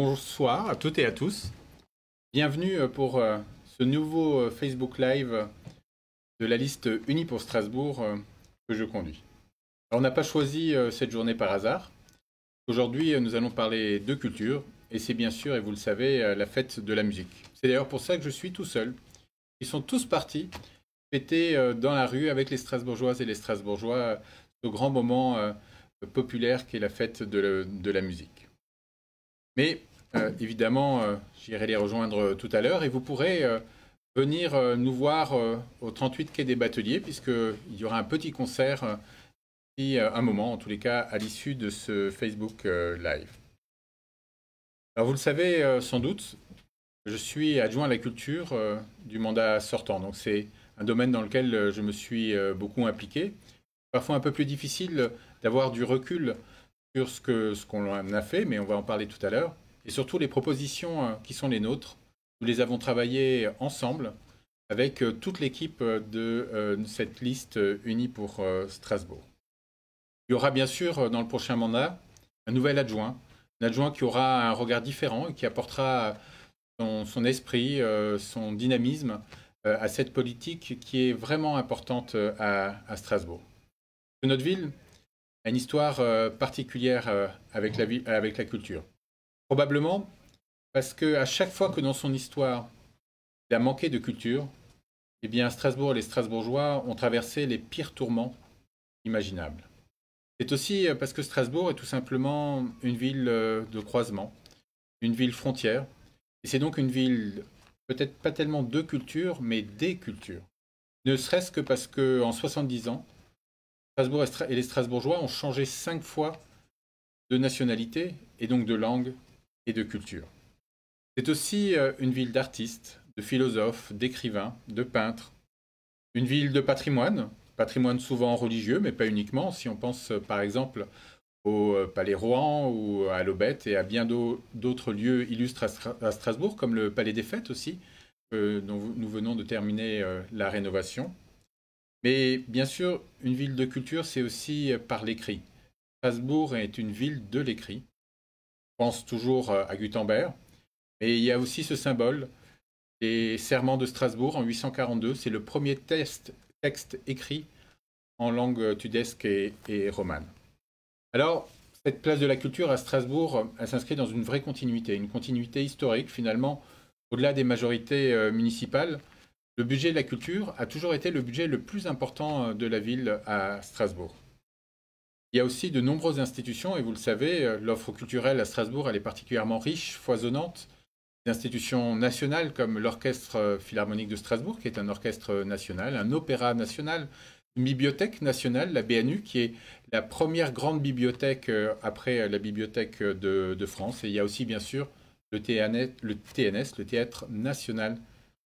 Bonsoir à toutes et à tous. Bienvenue pour ce nouveau Facebook Live de la liste Unis pour Strasbourg que je conduis. Alors, on n'a pas choisi cette journée par hasard. Aujourd'hui, nous allons parler de culture et c'est bien sûr, et vous le savez, la fête de la musique. C'est d'ailleurs pour ça que je suis tout seul. Ils sont tous partis fêter dans la rue avec les Strasbourgeoises et les Strasbourgeois ce grand moment populaire qu'est la fête de la musique. Mais évidemment, j'irai les rejoindre tout à l'heure et vous pourrez venir nous voir au 38 quai des Bateliers puisqu'il y aura un petit concert, un moment en tous les cas, à l'issue de ce Facebook Live. Alors vous le savez sans doute, je suis adjoint à la culture du mandat sortant, donc c'est un domaine dans lequel je me suis beaucoup impliqué. Parfois un peu plus difficile d'avoir du recul sur ce qu'on a fait, mais on va en parler tout à l'heure. Et surtout les propositions qui sont les nôtres. Nous les avons travaillées ensemble avec toute l'équipe de cette liste unie pour Strasbourg. Il y aura bien sûr dans le prochain mandat un nouvel adjoint, un adjoint qui aura un regard différent et qui apportera son esprit, son dynamisme à cette politique qui est vraiment importante à Strasbourg. Notre ville a une histoire particulière avec la culture. Probablement parce qu'à chaque fois que dans son histoire, il a manqué de culture, eh bien Strasbourg et les Strasbourgeois ont traversé les pires tourments imaginables. C'est aussi parce que Strasbourg est tout simplement une ville de croisement, une ville frontière, et c'est donc une ville peut-être pas tellement de culture, mais des cultures. Ne serait-ce que parce qu'en 70 ans, Strasbourg et les Strasbourgeois ont changé 5 fois de nationalité et donc de langue et de culture. C'est aussi une ville d'artistes, de philosophes, d'écrivains, de peintres, une ville de patrimoine, patrimoine souvent religieux, mais pas uniquement. Si on pense par exemple au Palais Rohan ou à l'Aubette et à bien d'autres lieux illustres à Strasbourg, comme le Palais des Fêtes aussi, dont nous venons de terminer la rénovation. Mais bien sûr, une ville de culture, c'est aussi par l'écrit. Strasbourg est une ville de l'écrit. On pense toujours à Gutenberg, mais il y a aussi ce symbole, les Serments de Strasbourg en 842. C'est le premier texte écrit en langue tudesque et romane. Alors, cette place de la culture à Strasbourg, elle s'inscrit dans une vraie continuité, une continuité historique finalement, au-delà des majorités municipales. Le budget de la culture a toujours été le budget le plus important de la ville à Strasbourg. Il y a aussi de nombreuses institutions, et vous le savez, l'offre culturelle à Strasbourg, elle est particulièrement riche, foisonnante. Des institutions nationales comme l'Orchestre Philharmonique de Strasbourg, qui est un orchestre national, un opéra national, une bibliothèque nationale, la BNU, qui est la première grande bibliothèque après la bibliothèque de France. Et il y a aussi, bien sûr, le TNS, le Théâtre National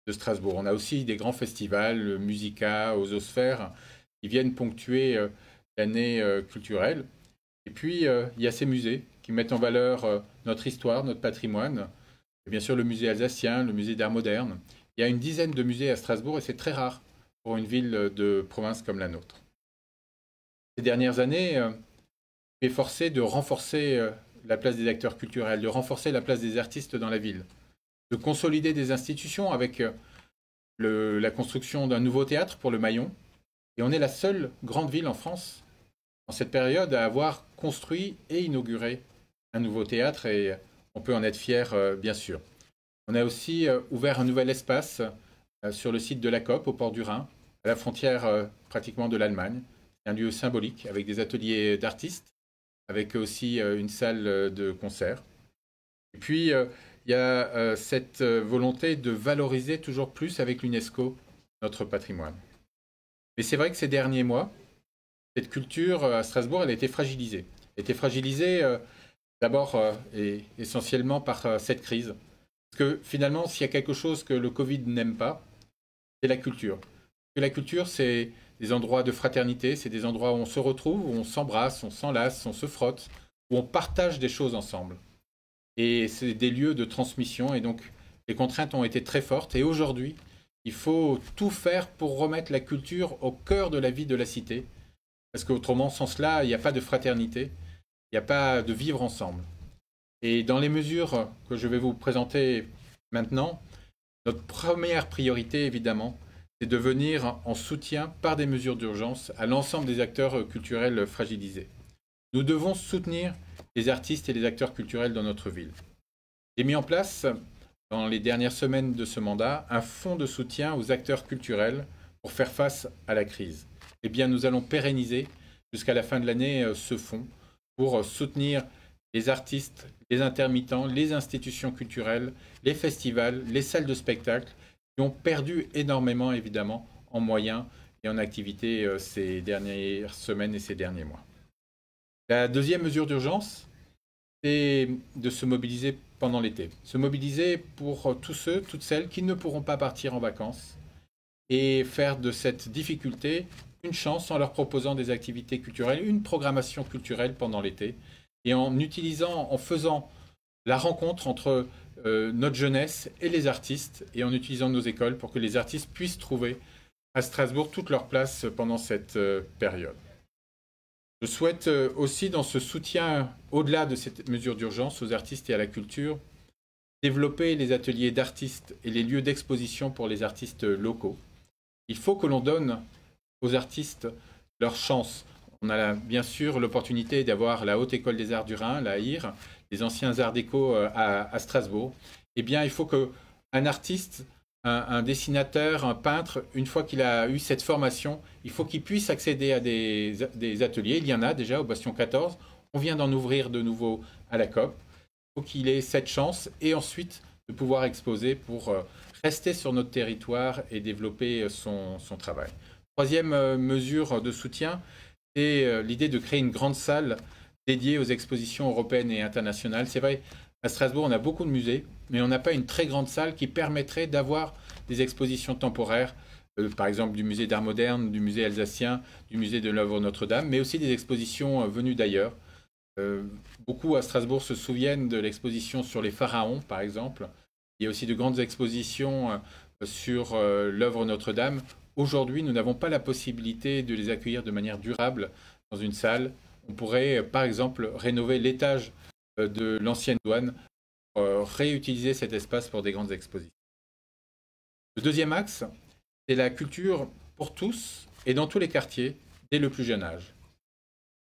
de Strasbourg. On a aussi des grands festivals, Musica, Ososphère, qui viennent ponctuer l'année culturelle. Et puis, il y a ces musées qui mettent en valeur notre histoire, notre patrimoine. Et bien sûr, le musée alsacien, le musée d'art moderne. Il y a une dizaine de musées à Strasbourg et c'est très rare pour une ville de province comme la nôtre. Ces dernières années, on est forcé de renforcer la place des acteurs culturels, de renforcer la place des artistes dans la ville, de consolider des institutions avec la construction d'un nouveau théâtre pour le Maillon. Et on est la seule grande ville en France, en cette période, à avoir construit et inauguré un nouveau théâtre, et on peut en être fier, bien sûr. On a aussi ouvert un nouvel espace sur le site de la COP, au port du Rhin, à la frontière pratiquement de l'Allemagne. C'est un lieu symbolique, avec des ateliers d'artistes, avec aussi une salle de concert. Et puis, il y a cette volonté de valoriser toujours plus avec l'UNESCO notre patrimoine. Mais c'est vrai que ces derniers mois, cette culture à Strasbourg, elle a été fragilisée. Elle a été fragilisée d'abord et essentiellement par cette crise. Parce que finalement, s'il y a quelque chose que le Covid n'aime pas, c'est la culture. Que la culture, c'est des endroits de fraternité, c'est des endroits où on se retrouve, où on s'embrasse, on s'enlace, on se frotte, où on partage des choses ensemble. Et c'est des lieux de transmission, et donc les contraintes ont été très fortes. Et aujourd'hui, il faut tout faire pour remettre la culture au cœur de la vie de la cité. Parce qu'autrement, sans cela, il n'y a pas de fraternité, il n'y a pas de vivre ensemble. Et dans les mesures que je vais vous présenter maintenant, notre première priorité, évidemment, c'est de venir en soutien par des mesures d'urgence à l'ensemble des acteurs culturels fragilisés. Nous devons soutenir les artistes et les acteurs culturels dans notre ville. J'ai mis en place, dans les dernières semaines de ce mandat, un fonds de soutien aux acteurs culturels pour faire face à la crise. Eh bien, nous allons pérenniser jusqu'à la fin de l'année ce fonds pour soutenir les artistes, les intermittents, les institutions culturelles, les festivals, les salles de spectacle qui ont perdu énormément, évidemment, en moyens et en activité ces dernières semaines et ces derniers mois. La deuxième mesure d'urgence, c'est de se mobiliser pendant l'été. Se mobiliser pour tous ceux, toutes celles qui ne pourront pas partir en vacances et faire de cette difficulté une chance en leur proposant des activités culturelles, une programmation culturelle pendant l'été et en faisant la rencontre entre notre jeunesse et les artistes et en utilisant nos écoles pour que les artistes puissent trouver à Strasbourg toute leur place pendant cette période. Je souhaite aussi, dans ce soutien, au-delà de cette mesure d'urgence aux artistes et à la culture, développer les ateliers d'artistes et les lieux d'exposition pour les artistes locaux. Il faut que l'on donne aux artistes leur chance. On a bien sûr l'opportunité d'avoir la Haute École des Arts du Rhin, la HIR, les anciens arts déco à Strasbourg. Eh bien, il faut qu'un artiste, un dessinateur, un peintre, une fois qu'il a eu cette formation, il faut qu'il puisse accéder à des ateliers. Il y en a déjà au Bastion 14. On vient d'en ouvrir de nouveau à la COP. Il faut qu'il ait cette chance et ensuite de pouvoir exposer pour rester sur notre territoire et développer son travail. Troisième mesure de soutien, c'est l'idée de créer une grande salle dédiée aux expositions européennes et internationales. C'est vrai, à Strasbourg, on a beaucoup de musées, mais on n'a pas une très grande salle qui permettrait d'avoir des expositions temporaires, par exemple du musée d'art moderne, du musée alsacien, du musée de l'œuvre Notre-Dame, mais aussi des expositions venues d'ailleurs. Beaucoup à Strasbourg se souviennent de l'exposition sur les pharaons, par exemple. Il y a aussi de grandes expositions sur l'œuvre Notre-Dame. Aujourd'hui, nous n'avons pas la possibilité de les accueillir de manière durable dans une salle. On pourrait, par exemple, rénover l'étage de l'ancienne douane pour réutiliser cet espace pour des grandes expositions. Le deuxième axe, c'est la culture pour tous et dans tous les quartiers, dès le plus jeune âge.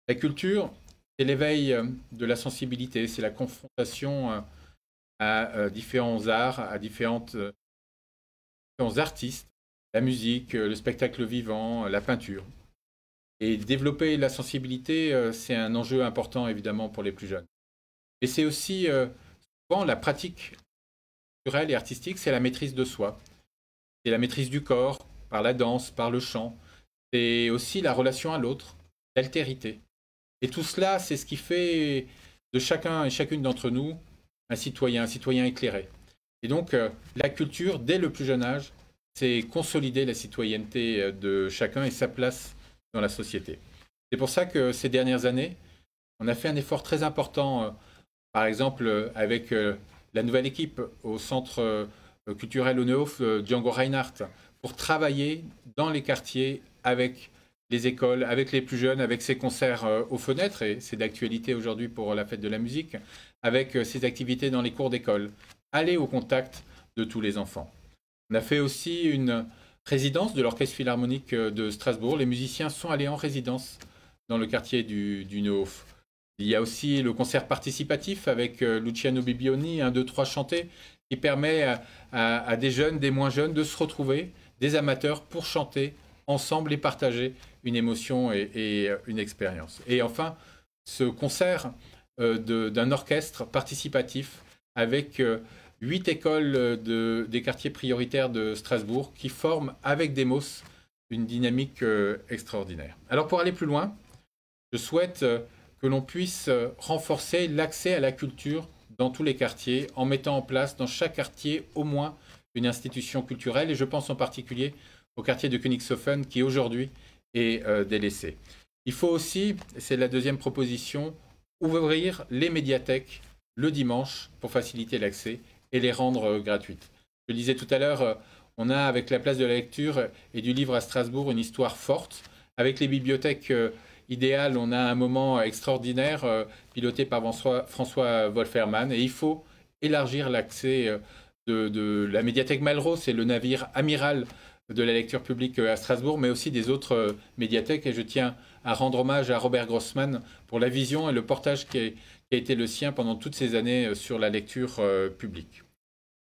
La culture, c'est l'éveil de la sensibilité, c'est la confrontation à différents arts, à différents artistes, la musique, le spectacle vivant, la peinture. Et développer la sensibilité, c'est un enjeu important évidemment pour les plus jeunes. Et c'est aussi souvent la pratique culturelle et artistique, c'est la maîtrise de soi. C'est la maîtrise du corps, par la danse, par le chant. C'est aussi la relation à l'autre, l'altérité. Et tout cela, c'est ce qui fait de chacun et chacune d'entre nous un citoyen éclairé. Et donc, la culture, dès le plus jeune âge, c'est consolider la citoyenneté de chacun et sa place dans la société. C'est pour ça que ces dernières années, on a fait un effort très important, par exemple avec la nouvelle équipe au centre culturel Honneur Django Reinhardt, pour travailler dans les quartiers avec les écoles, avec les plus jeunes, avec ces concerts aux fenêtres, et c'est d'actualité aujourd'hui pour la fête de la musique, avec ces activités dans les cours d'école. Aller au contact de tous les enfants. On a fait aussi une résidence de l'Orchestre Philharmonique de Strasbourg. Les musiciens sont allés en résidence dans le quartier du Neuhof. Il y a aussi le concert participatif avec Luciano Bibioni, 1, 2, 3 chantés, qui permet à des jeunes, des moins jeunes, de se retrouver, des amateurs, pour chanter ensemble et partager une émotion et une expérience. Et enfin, ce concert d'un orchestre participatif avec 8 écoles des quartiers prioritaires de Strasbourg qui forment avec Demos une dynamique extraordinaire. Alors pour aller plus loin, je souhaite que l'on puisse renforcer l'accès à la culture dans tous les quartiers en mettant en place dans chaque quartier au moins une institution culturelle, et je pense en particulier au quartier de Königshofen qui aujourd'hui est délaissé. Il faut aussi, c'est la deuxième proposition, ouvrir les médiathèques le dimanche pour faciliter l'accès et les rendre gratuites. Je le disais tout à l'heure, on a avec la place de la lecture et du livre à Strasbourg une histoire forte. Avec les bibliothèques idéal, on a un moment extraordinaire piloté par François Wolfermann et il faut élargir l'accès de la médiathèque Malraux, c'est le navire amiral de la lecture publique à Strasbourg, mais aussi des autres médiathèques. Et je tiens à rendre hommage à Robert Grossman pour la vision et le portage qui a été le sien pendant toutes ces années sur la lecture publique.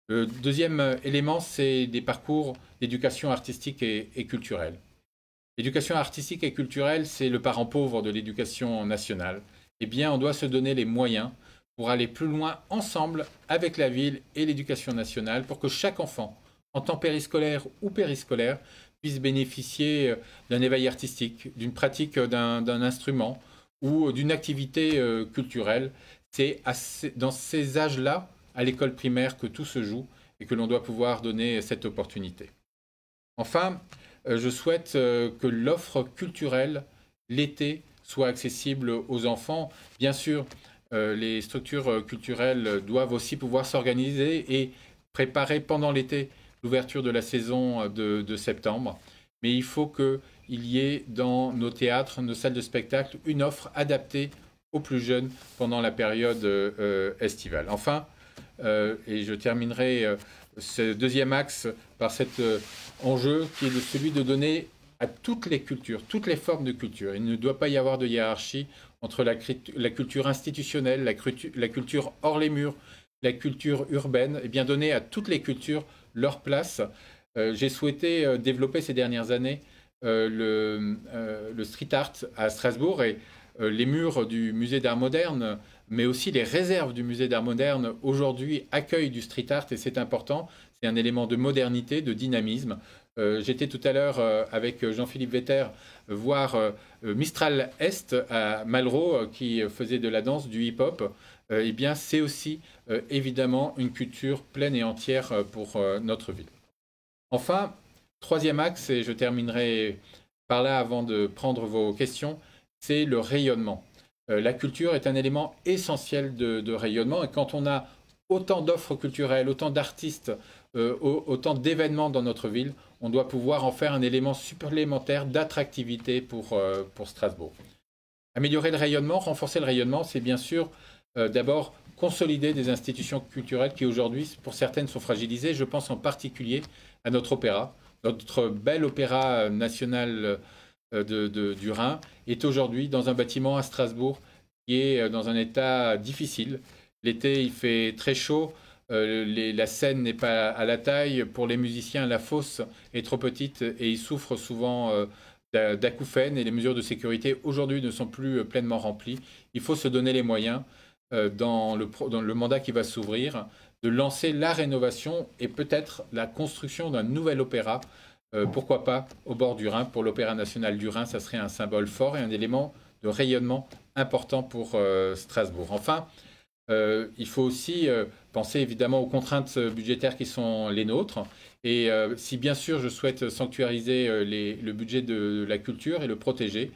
Le deuxième élément, c'est des parcours d'éducation artistique et culturelle. L'éducation artistique et culturelle, c'est le parent pauvre de l'éducation nationale. Eh bien, on doit se donner les moyens pour aller plus loin ensemble avec la ville et l'éducation nationale pour que chaque enfant, en temps périscolaire ou périscolaire, puisse bénéficier d'un éveil artistique, d'une pratique d'un instrument ou d'une activité culturelle. C'est dans ces âges-là, à l'école primaire, que tout se joue et que l'on doit pouvoir donner cette opportunité. Enfin, je souhaite que l'offre culturelle, l'été, soit accessible aux enfants. Bien sûr, les structures culturelles doivent aussi pouvoir s'organiser et préparer pendant l'été l'ouverture de la saison de septembre. Mais il faut qu'il y ait dans nos théâtres, nos salles de spectacle, une offre adaptée aux plus jeunes pendant la période estivale. Enfin, et je terminerai ce deuxième axe par cet enjeu qui est celui de donner à toutes les cultures, toutes les formes de culture. Il ne doit pas y avoir de hiérarchie entre la culture institutionnelle, la culture hors les murs, la culture urbaine, et bien donner à toutes les cultures leur place. J'ai souhaité développer ces dernières années le street art à Strasbourg et les murs du musée d'art moderne, mais aussi les réserves du musée d'art moderne aujourd'hui accueillent du street art et c'est important. C'est un élément de modernité, de dynamisme. J'étais tout à l'heure avec Jean-Philippe Vetter voir Mistral Est à Malraux qui faisait de la danse, du hip-hop. Eh bien, c'est aussi évidemment une culture pleine et entière pour notre ville. Enfin, troisième axe, et je terminerai par là avant de prendre vos questions, c'est le rayonnement. La culture est un élément essentiel de rayonnement et quand on a autant d'offres culturelles, autant d'artistes, autant d'événements dans notre ville, on doit pouvoir en faire un élément supplémentaire d'attractivité pour Strasbourg. Améliorer le rayonnement, renforcer le rayonnement, c'est bien sûr d'abord consolider des institutions culturelles qui aujourd'hui, pour certaines, sont fragilisées. Je pense en particulier à notre opéra. Notre bel opéra national du Rhin est aujourd'hui dans un bâtiment à Strasbourg qui est dans un état difficile. L'été, il fait très chaud. La scène n'est pas à la taille. Pour les musiciens, la fosse est trop petite et ils souffrent souvent d'acouphènes et les mesures de sécurité aujourd'hui ne sont plus pleinement remplies. Il faut se donner les moyens dans le mandat qui va s'ouvrir de lancer la rénovation et peut-être la construction d'un nouvel opéra. Pourquoi pas au bord du Rhin. Pour l'Opéra national du Rhin, ça serait un symbole fort et un élément de rayonnement important pour Strasbourg. Enfin, il faut aussi penser évidemment aux contraintes budgétaires qui sont les nôtres. Et si bien sûr je souhaite sanctuariser le budget de la culture et le protéger, il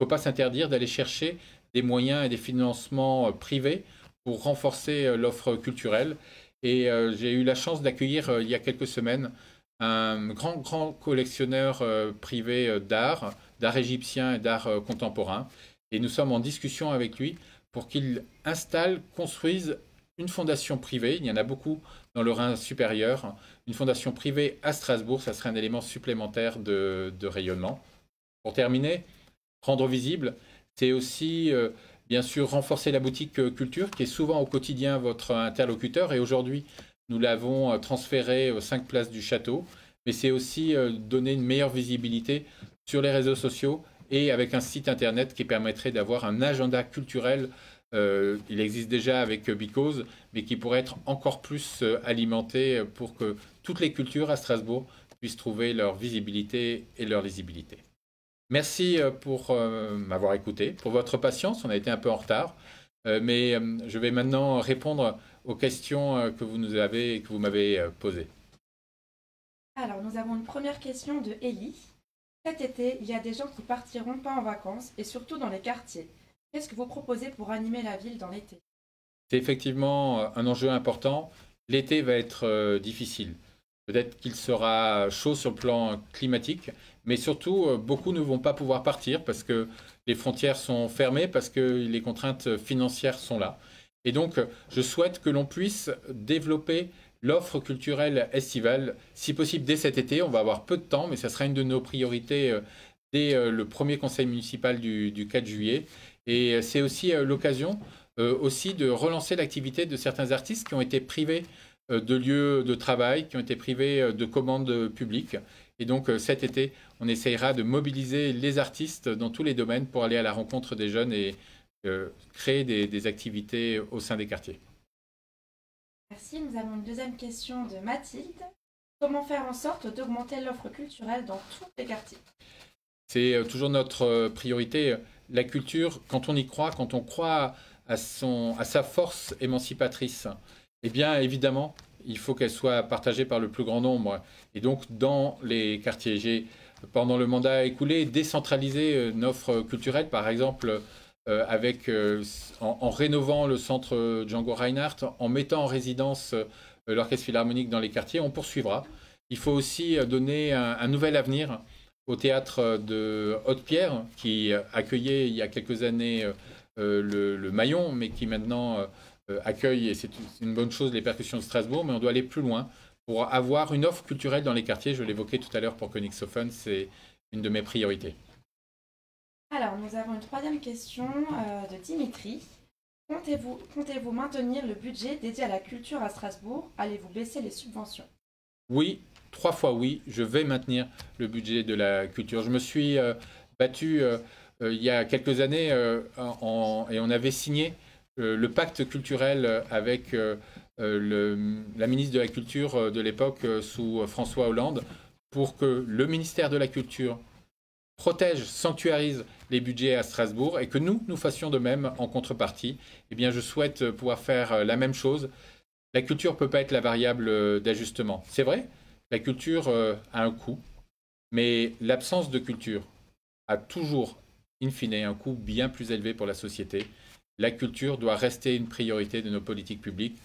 ne faut pas s'interdire d'aller chercher des moyens et des financements privés pour renforcer l'offre culturelle. Et j'ai eu la chance d'accueillir il y a quelques semaines un grand collectionneur privé d'art égyptien et d'art contemporain. Et nous sommes en discussion avec lui pour qu'il construise une fondation privée. Il y en a beaucoup dans le Rhin supérieur. Une fondation privée à Strasbourg, ça serait un élément supplémentaire de rayonnement. Pour terminer, rendre visible, c'est aussi bien sûr renforcer la boutique culture qui est souvent au quotidien votre interlocuteur. Et aujourd'hui, nous l'avons transféré aux 5 places du château. Mais c'est aussi donner une meilleure visibilité sur les réseaux sociaux et avec un site internet qui permettrait d'avoir un agenda culturel. Il existe déjà avec Because, mais qui pourrait être encore plus alimenté pour que toutes les cultures à Strasbourg puissent trouver leur visibilité et leur lisibilité. Merci pour m'avoir écouté, pour votre patience. On a été un peu en retard, mais je vais maintenant répondre aux questions que vous m'avez posées. Alors, nous avons une première question de Ellie. Cet été, il y a des gens qui partiront pas en vacances et surtout dans les quartiers. Qu'est-ce que vous proposez pour animer la ville dans l'été? C'est effectivement un enjeu important. L'été va être difficile. Peut-être qu'il sera chaud sur le plan climatique, mais surtout, beaucoup ne vont pas pouvoir partir parce que les frontières sont fermées, parce que les contraintes financières sont là. Et donc, je souhaite que l'on puisse développer l'offre culturelle estivale, si possible dès cet été. On va avoir peu de temps, mais ça sera une de nos priorités dès le premier conseil municipal du 4 juillet. Et c'est aussi l'occasion aussi de relancer l'activité de certains artistes qui ont été privés de lieux de travail, qui ont été privés de commandes publiques. Et donc cet été, on essayera de mobiliser les artistes dans tous les domaines pour aller à la rencontre des jeunes et créer des activités au sein des quartiers. Merci. Nous avons une deuxième question de Mathilde. Comment faire en sorte d'augmenter l'offre culturelle dans tous les quartiers? C'est toujours notre priorité. La culture, quand on y croit, quand on croit à sa force émancipatrice, eh bien évidemment, il faut qu'elle soit partagée par le plus grand nombre. Et donc dans les quartiers, j'ai, pendant le mandat écoulé, décentralisé une offre culturelle, par exemple en rénovant le centre Django Reinhardt, en mettant en résidence l'Orchestre Philharmonique dans les quartiers. On poursuivra. Il faut aussi donner un nouvel avenir au théâtre de Haute-Pierre, qui accueillait il y a quelques années le Maillon, mais qui maintenant accueille, et c'est une bonne chose, les percussions de Strasbourg, mais on doit aller plus loin pour avoir une offre culturelle dans les quartiers. Je l'évoquais tout à l'heure pour Königshofen, c'est une de mes priorités. Alors, nous avons une troisième question de Dimitri. Comptez-vous maintenir le budget dédié à la culture à Strasbourg? Allez-vous baisser les subventions? Oui, 3 fois oui, je vais maintenir le budget de la culture. Je me suis battu il y a quelques années et on avait signé le pacte culturel avec la ministre de la Culture de l'époque sous François Hollande pour que le ministère de la Culture protège, sanctuarise les budgets à Strasbourg et que nous fassions de même en contrepartie. Eh bien, je souhaite pouvoir faire la même chose. La culture ne peut pas être la variable d'ajustement. C'est vrai, la culture a un coût, mais l'absence de culture a toujours, in fine, un coût bien plus élevé pour la société. La culture doit rester une priorité de nos politiques publiques.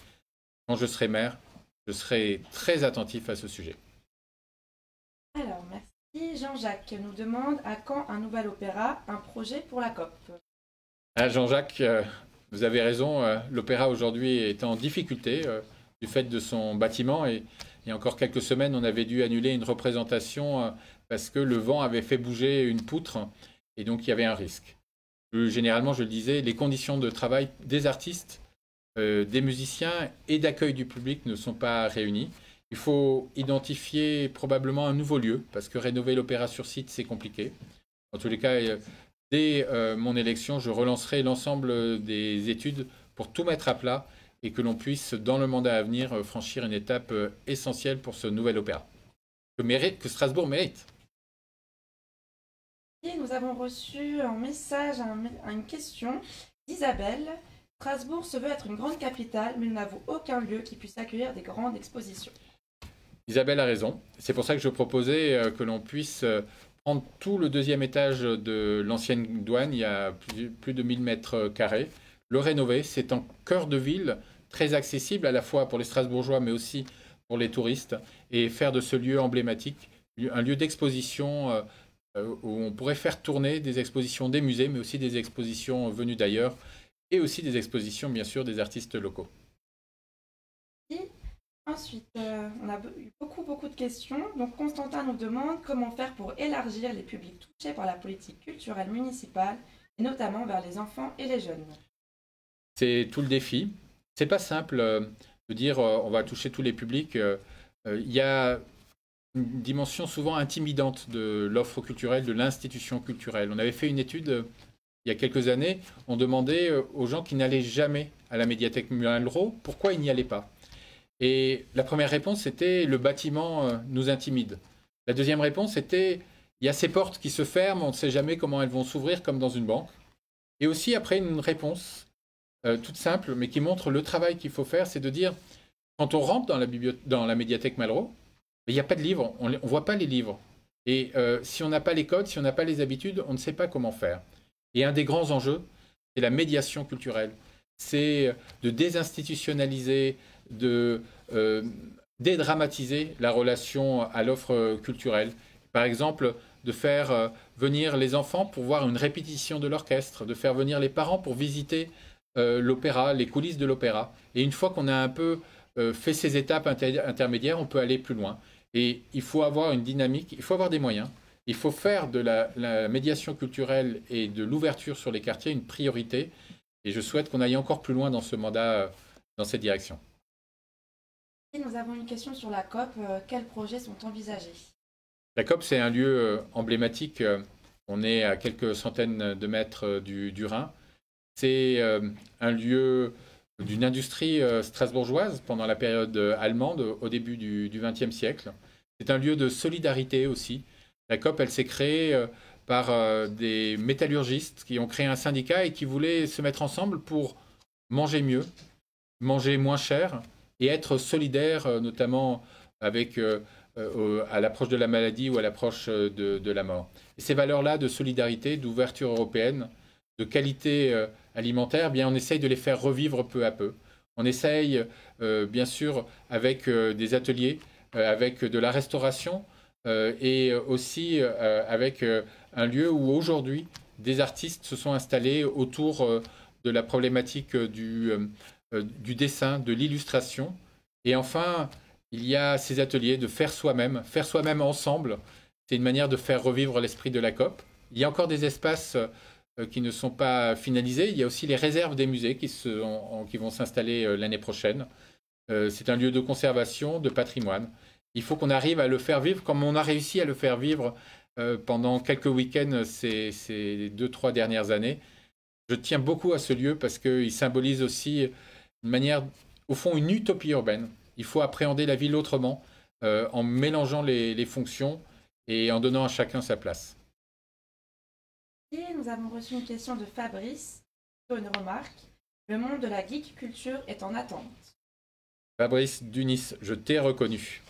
Quand je serai maire, je serai très attentif à ce sujet. Alors, merci. Jean-Jacques nous demande à quand un nouvel opéra, un projet pour la COP? Ah, Jean-Jacques, vous avez raison, l'opéra aujourd'hui est en difficulté du fait de son bâtiment et il y a encore quelques semaines, on avait dû annuler une représentation parce que le vent avait fait bouger une poutre et donc il y avait un risque. Plus généralement, je le disais, les conditions de travail des artistes, des musiciens et d'accueil du public ne sont pas réunies. Il faut identifier probablement un nouveau lieu parce que rénover l'opéra sur site, c'est compliqué. En tous les cas, dès mon élection, je relancerai l'ensemble des études pour tout mettre à plat et que l'on puisse, dans le mandat à venir, franchir une étape essentielle pour ce nouvel opéra que Strasbourg mérite. Et nous avons reçu un message, une question d'Isabelle. Strasbourg se veut être une grande capitale, mais nous n'avons aucun lieu qui puisse accueillir des grandes expositions. Isabelle a raison. C'est pour ça que je proposais que l'on puisse prendre tout le deuxième étage de l'ancienne douane, il y a plus de 1000 mètres carrés, le rénover. C'est en cœur de ville, très accessible à la fois pour les Strasbourgeois, mais aussi pour les touristes, et faire de ce lieu emblématique un lieu d'exposition où on pourrait faire tourner des expositions des musées, mais aussi des expositions venues d'ailleurs, et aussi des expositions, bien sûr, des artistes locaux. Et ensuite, on a eu beaucoup de questions. Donc, Constantin nous demande comment faire pour élargir les publics touchés par la politique culturelle municipale, et notamment vers les enfants et les jeunes. C'est tout le défi. C'est pas simple de dire on va toucher tous les publics. Il y a une dimension souvent intimidante de l'offre culturelle, de l'institution culturelle. On avait fait une étude il y a quelques années, on demandait aux gens qui n'allaient jamais à la médiathèque Mulin-Leroux pourquoi ils n'y allaient pas. Et la première réponse était le bâtiment nous intimide. La deuxième réponse était il y a ces portes qui se ferment, on ne sait jamais comment elles vont s'ouvrir comme dans une banque. Et aussi après une réponse toute simple mais qui montre le travail qu'il faut faire, c'est de dire quand on rentre dans la médiathèque Malraux, il n'y a pas de livres, on ne voit pas les livres. Et si on n'a pas les codes, si on n'a pas les habitudes, on ne sait pas comment faire. Et un des grands enjeux, c'est la médiation culturelle. C'est de désinstitutionnaliser, de dédramatiser la relation à l'offre culturelle. Par exemple, de faire venir les enfants pour voir une répétition de l'orchestre, de faire venir les parents pour visiter l'opéra, les coulisses de l'opéra. Et une fois qu'on a un peu fait ces étapes intermédiaires, on peut aller plus loin. Et il faut avoir une dynamique, il faut avoir des moyens. Il faut faire de la médiation culturelle et de l'ouverture sur les quartiers une priorité. Et je souhaite qu'on aille encore plus loin dans ce mandat, dans cette direction. Et nous avons une question sur la COP. Quels projets sont envisagés? La COP, c'est un lieu emblématique. On est à quelques centaines de mètres du Rhin. C'est un lieu d'une industrie strasbourgeoise pendant la période allemande, au début du XXe siècle. C'est un lieu de solidarité aussi. La COP, elle s'est créée par des métallurgistes qui ont créé un syndicat et qui voulaient se mettre ensemble pour manger mieux, manger moins cher et être solidaires, notamment avec, à l'approche de la maladie ou à l'approche de la mort. Et ces valeurs-là de solidarité, d'ouverture européenne, de qualité alimentaire, bien, on essaye de les faire revivre peu à peu. On essaye, bien sûr, avec des ateliers, avec de la restauration et aussi avec un lieu où aujourd'hui des artistes se sont installés autour de la problématique du dessin, de l'illustration. Et enfin, il y a ces ateliers de faire soi-même ensemble. C'est une manière de faire revivre l'esprit de la COP. Il y a encore des espaces qui ne sont pas finalisés. Il y a aussi les réserves des musées qui vont s'installer l'année prochaine. C'est un lieu de conservation, de patrimoine. Il faut qu'on arrive à le faire vivre comme on a réussi à le faire vivre pendant quelques week-ends ces 2-3 dernières années. Je tiens beaucoup à ce lieu parce qu'il symbolise aussi une manière, au fond, une utopie urbaine. Il faut appréhender la ville autrement, en mélangeant les fonctions et en donnant à chacun sa place. Et nous avons reçu une question de Fabrice, une remarque. Le monde de la geek culture est en attente. Fabrice Dunis, je t'ai reconnu.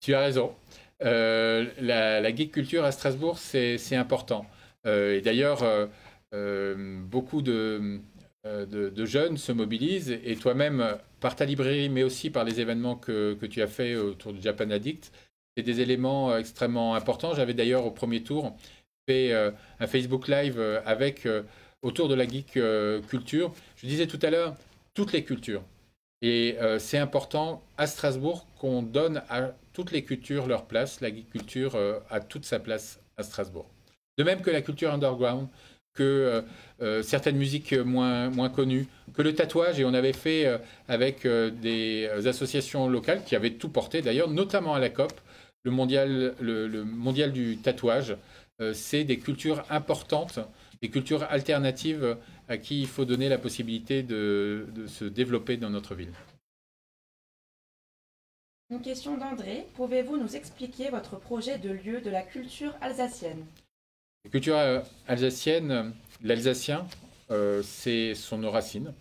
Tu as raison. La geek culture à Strasbourg, c'est important. Et d'ailleurs, beaucoup de jeunes se mobilisent, et toi-même, par ta librairie, mais aussi par les événements que tu as fait autour du Japan Addict, c'est des éléments extrêmement importants. J'avais d'ailleurs au premier tour fait un Facebook Live autour de la geek culture. Je disais tout à l'heure, toutes les cultures. Et c'est important à Strasbourg qu'on donne à toutes les cultures leur place. La geek culture a toute sa place à Strasbourg. De même que la culture underground, que certaines musiques moins connues, que le tatouage. Et on avait fait avec des associations locales qui avaient tout porté d'ailleurs, notamment à la COP, le mondial du tatouage. C'est des cultures importantes, des cultures alternatives à qui il faut donner la possibilité de se développer dans notre ville. Une question d'André. Pouvez-vous nous expliquer votre projet de lieu de la culture alsacienne? La culture alsacienne, l'alsacien, c'est son nos racines.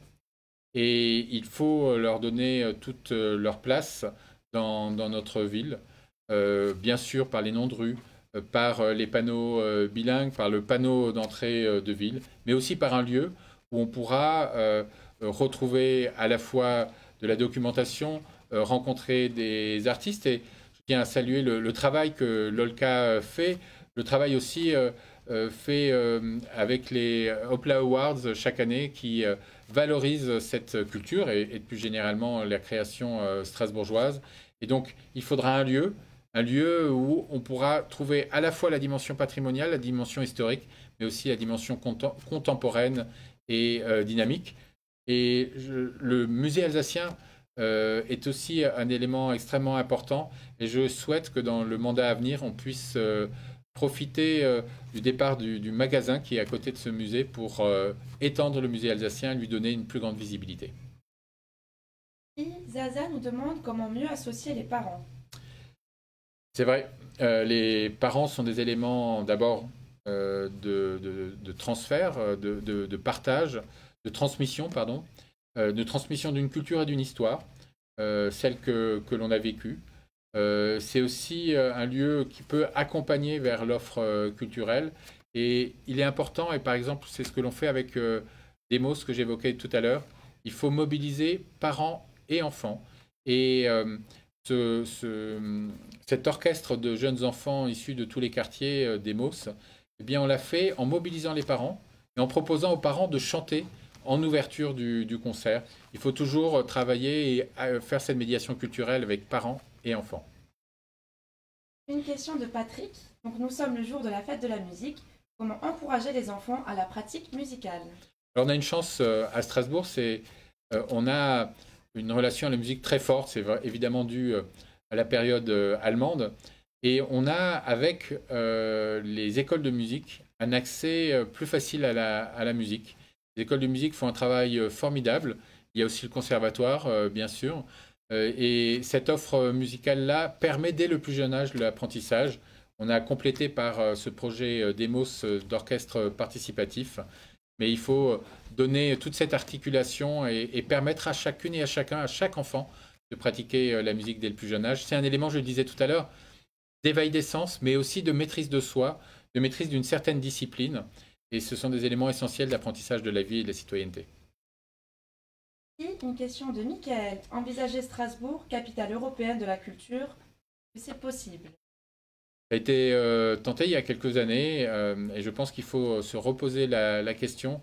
Et il faut leur donner toute leur place dans notre ville, bien sûr par les noms de rues, par les panneaux bilingues, par le panneau d'entrée de ville, mais aussi par un lieu où on pourra retrouver à la fois de la documentation, rencontrer des artistes. Et je tiens à saluer le travail que l'OLCA fait, le travail aussi fait avec les Hopla Awards chaque année qui valorisent cette culture et plus généralement la création strasbourgeoise. Et donc, il faudra un lieu où on pourra trouver à la fois la dimension patrimoniale, la dimension historique, mais aussi la dimension contemporaine et dynamique. Et le musée alsacien est aussi un élément extrêmement important. Et je souhaite que dans le mandat à venir, on puisse profiter du départ du magasin qui est à côté de ce musée pour étendre le musée alsacien et lui donner une plus grande visibilité. Et Zaza nous demande comment mieux associer les parents. C'est vrai, les parents sont des éléments d'abord de transfert, de partage, de transmission, pardon, de transmission d'une culture et d'une histoire, celle que l'on a vécue. C'est aussi un lieu qui peut accompagner vers l'offre culturelle. Et il est important, et par exemple, c'est ce que l'on fait avec Demos, que j'évoquais tout à l'heure, il faut mobiliser parents et enfants. Et cet orchestre de jeunes enfants issus de tous les quartiers d'Emos, eh bien, on l'a fait en mobilisant les parents et en proposant aux parents de chanter en ouverture du concert. Il faut toujours travailler et faire cette médiation culturelle avec parents et enfants. Une question de Patrick. Donc, nous sommes le jour de la fête de la musique. Comment encourager les enfants à la pratique musicale? Alors, on a une chance à Strasbourg, on a une relation à la musique très forte. C'est évidemment dû à la période allemande. Et on a, avec les écoles de musique, un accès plus facile à la musique. Les écoles de musique font un travail formidable. Il y a aussi le conservatoire, bien sûr. Et cette offre musicale-là permet dès le plus jeune âge l'apprentissage. On a complété par ce projet d'EMOS d'orchestre participatif. Mais il faut donner toute cette articulation et permettre à chacune et à chacun, à chaque enfant, de pratiquer la musique dès le plus jeune âge. C'est un élément, je le disais tout à l'heure, d'éveil des sens, mais aussi de maîtrise de soi, de maîtrise d'une certaine discipline. Et ce sont des éléments essentiels d'apprentissage de la vie et de la citoyenneté. Une question de Michael. Envisager Strasbourg, capitale européenne de la culture, est-ce que c'est possible? Ça a été tenté il y a quelques années et je pense qu'il faut se reposer la question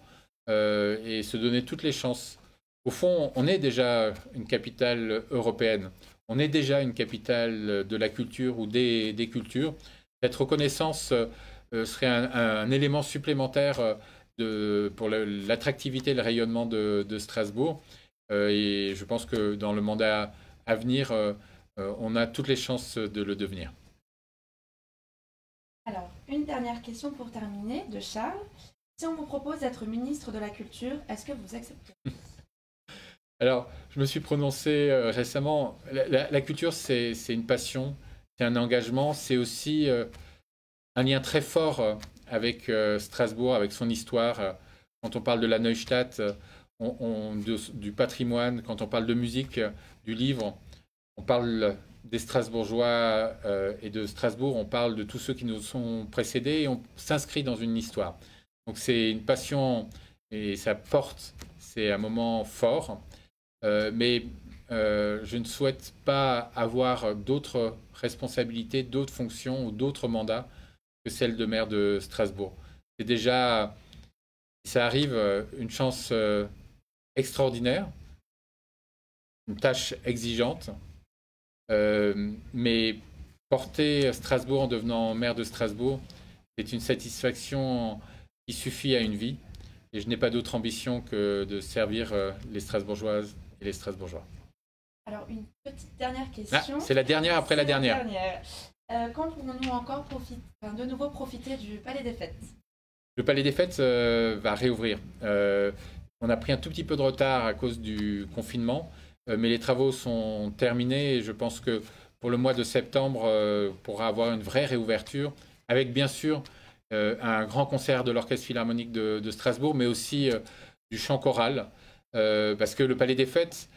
et se donner toutes les chances. Au fond, on est déjà une capitale européenne. On est déjà une capitale de la culture ou des cultures. Cette reconnaissance serait un élément supplémentaire pour l'attractivité et le rayonnement de Strasbourg. Et je pense que dans le mandat à venir, on a toutes les chances de le devenir. Alors, une dernière question pour terminer, de Charles. Si on vous propose d'être ministre de la Culture, est-ce que vous acceptez? Alors, je me suis prononcé récemment. La culture, c'est une passion, c'est un engagement, c'est aussi un lien très fort avec Strasbourg, avec son histoire. Quand on parle de la Neustadt, du patrimoine, quand on parle de musique, du livre, on parle des Strasbourgeois et de Strasbourg, on parle de tous ceux qui nous sont précédés et on s'inscrit dans une histoire. Donc c'est une passion et ça porte, c'est un moment fort. Mais je ne souhaite pas avoir d'autres responsabilités, d'autres fonctions ou d'autres mandats que celle de maire de Strasbourg. C'est déjà, ça arrive, une chance extraordinaire, une tâche exigeante, mais porter Strasbourg en devenant maire de Strasbourg, c'est une satisfaction qui suffit à une vie. Et je n'ai pas d'autre ambition que de servir les Strasbourgeoises et les Strasbourgeois. Alors, une petite dernière question. Ah, c'est la dernière après la dernière. Quand pourrons-nous encore de nouveau profiter du Palais des Fêtes? Le Palais des Fêtes va réouvrir. On a pris un tout petit peu de retard à cause du confinement, mais les travaux sont terminés et je pense que pour le mois de septembre, on pourra avoir une vraie réouverture, avec bien sûr un grand concert de l'Orchestre Philharmonique de Strasbourg, mais aussi du chant choral, parce que le Palais des Fêtes,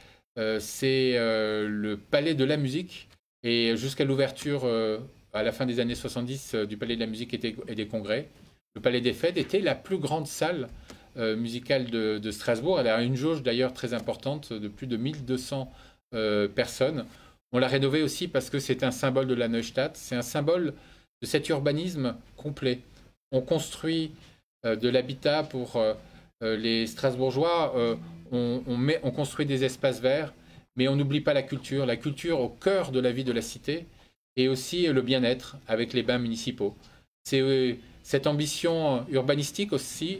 c'est le palais de la musique, et jusqu'à l'ouverture à la fin des années 70 du Palais de la musique et des congrès, le Palais des Fêtes était la plus grande salle musicale de Strasbourg. Elle a une jauge d'ailleurs très importante de plus de 1200 personnes. On l'a rénové aussi parce que c'est un symbole de la Neustadt, c'est un symbole de cet urbanisme complet. On construit de l'habitat pour les Strasbourgeois, on construit des espaces verts, mais on n'oublie pas la culture au cœur de la vie de la cité, et aussi le bien-être avec les bains municipaux. C'est cette ambition urbanistique aussi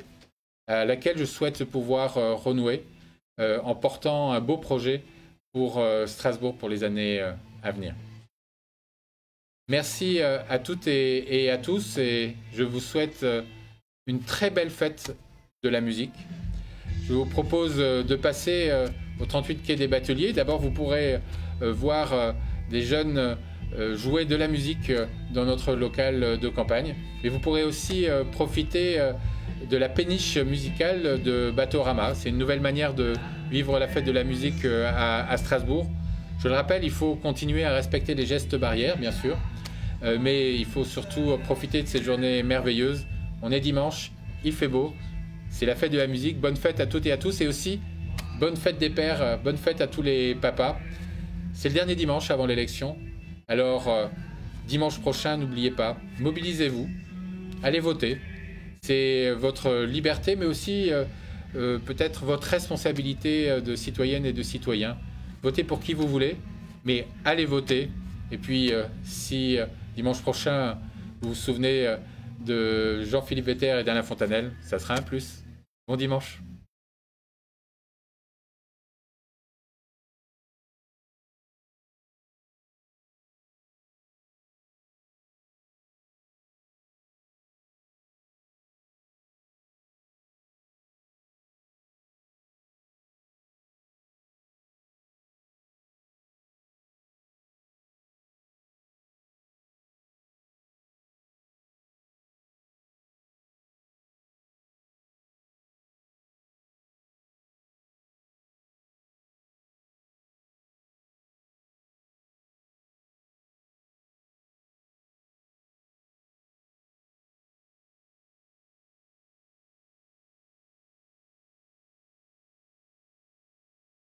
à laquelle je souhaite pouvoir renouer en portant un beau projet pour Strasbourg pour les années à venir. Merci à toutes et à tous, et je vous souhaite une très belle fête de la musique. Je vous propose de passer au 38 quai des Bateliers. D'abord, vous pourrez voir des jeunes jouer de la musique dans notre local de campagne. Mais vous pourrez aussi profiter de la péniche musicale de Bateaurama. C'est une nouvelle manière de vivre la fête de la musique à Strasbourg. Je le rappelle, il faut continuer à respecter les gestes barrières, bien sûr. Mais il faut surtout profiter de cette journée merveilleuse. On est dimanche, il fait beau. C'est la fête de la musique. Bonne fête à toutes et à tous. Et aussi, bonne fête des pères, bonne fête à tous les papas. c'est le dernier dimanche avant l'élection. Alors, dimanche prochain, n'oubliez pas, mobilisez-vous, allez voter. C'est votre liberté, mais aussi peut-être votre responsabilité de citoyenne et de citoyen. Votez pour qui vous voulez, mais allez voter. Et puis, si dimanche prochain, vous vous souvenez de Jean-Philippe Vetter et d'Alain Fontanelle, ça sera un plus. Bon dimanche.